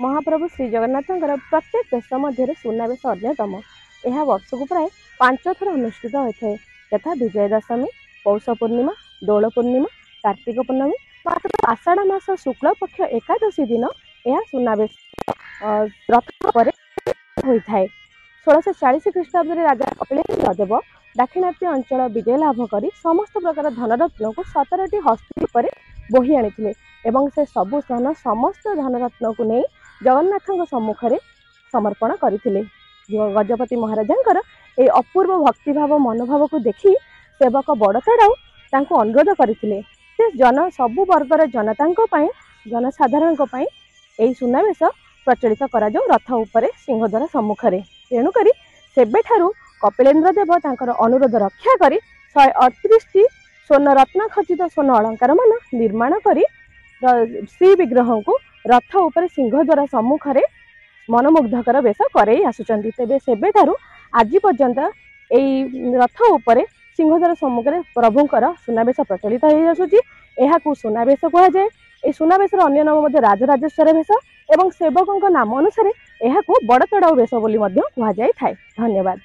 महाप्रभु श्री जगन्नाथंकर प्रत्येक बेश मध्य सुनावेश अन्यतम। यह वर्ष को प्राय 5 थर अनुष्ठित होता है, यथा विजय दशमी, पौष पूर्णिमा, दोल पूर्णिमा, कार्तिक पूर्णमी, मात्र आषाढ़ मास शुक्ल पक्ष एकादशी दिन यह सुनावेश रथ पर होता है। 1640 ख्रीष्टाब्द राजा कपिलेन्द्र देव दाक्षिणात्य अंचल विजय लाभ कर समस्त प्रकार धनरत्न को 17टी हस्ती पर बोही आनी एवं से सबु धन समस्त धनरत्न को नहीं जगन्नाथ सम्मुख में समर्पण करते। गजपति महाराजा ये अपूर्व भक्तिभाव मनोभाव को देखी सेवक बड़तड़ाऊ अनुरोध करते जन सबु वर्गर जनता जनसाधारण यही सुनावेश प्रचलित करा रथ उपर सिंहद्वार सम्मुख में। तेणुक सेबेठारु कपिलेन्द्र देव तांकर अनुरोध रक्षा कर 138 स्वर्ण रत्न खचित स्वर्ण अलंकार मान निर्माण कर श्री विग्रह को रथ उपर सिंहद्वार सम्मुख में मनमुग्धकर बेश करई आसुचंती। तेबे सेबेठारु आज पर्यंत यही रथ उपर सिंहद्वार सम्मुख में प्रभुंकर सुनावेश प्रचलित हो आसुची। एहाकू सुनावेश कहुए। ए सुनावेश अन्य नाम राजराजेश्वर भेष एवं सेवकों नाम अनुसार यह बड़तड़ाऊ बेश बोली कहुए। धन्यवाद।